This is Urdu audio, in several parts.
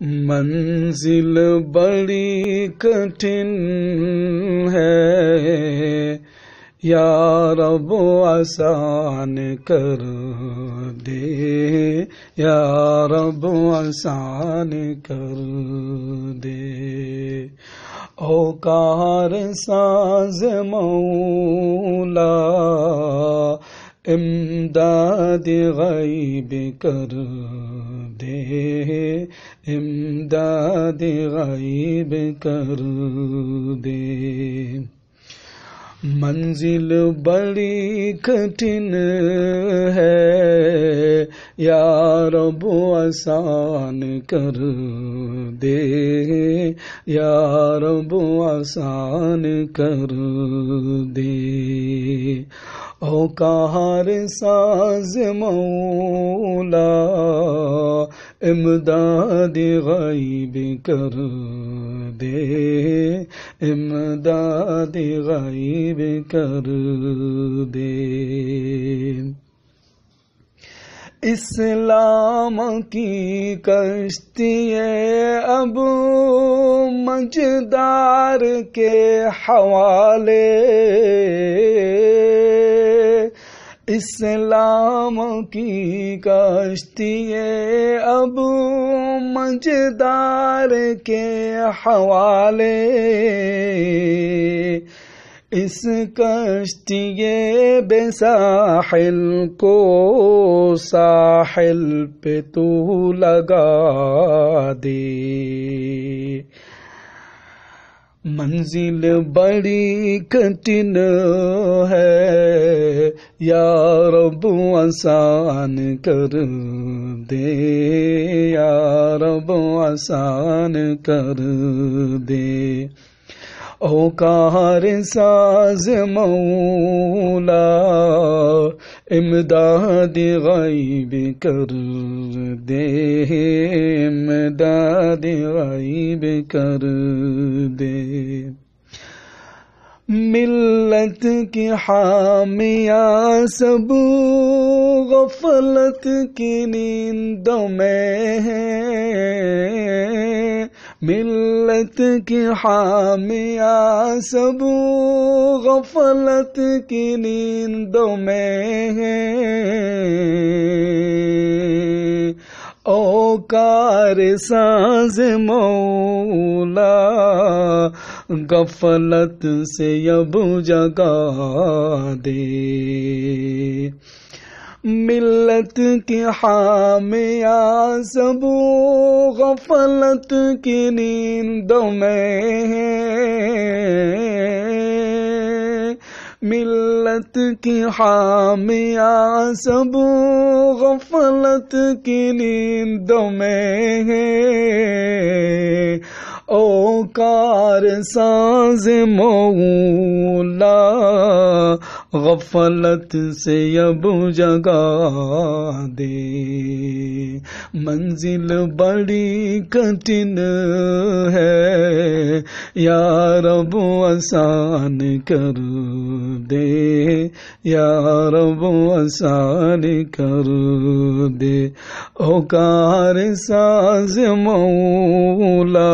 منزل بڑی کٹھن ہے یا رب آسان کر دے، یا رب آسان کر دے۔ اوقار ساز مولا امداد غیب کر دے، امداد غیب کر دے۔ منزل بڑی کٹھن ہے یا رب آسان کر دے، یا رب آسان کر دے۔ اوقار ساز مولا امداد غیب کر دے، امداد غیب کر دے۔ اسلام کی کشتی اب مجدار کے حوالے، اسلام کی کشتی اب مجدار کے حوالے۔ اس کشتی بے ساحل کو ساحل پہ تو لگا دے۔ منزل بڑی کٹھن ہے یا رب آسان کر دے، یا رب آسان کر دے۔ اوقار ساز مولا امداد غیب کر دے، امداد غیب کر دے۔ ملت کی حامیاں سب غفلت کی نیند میں ہیں، ملت کی حامیاں سب غفلت کی نیند میں ہیں۔ اوقار ساز مولا غفلت سے اب جگا دے۔ ملت کی حامیاں سب غفلت کی نیند میں ہیں، ملت کی حامیاں سب غفلت کی نیند میں ہیں۔ اوقار ساز مولا غفلت سے اب جگا دے۔ منزل بڑی کٹھن ہے یا رب آسان کر دے، یا رب آسان کر دے۔ اوقار ساز مولا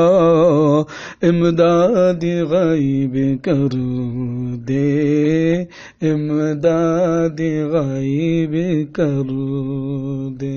امداد غیب کر دے، امداد غیب کر دے۔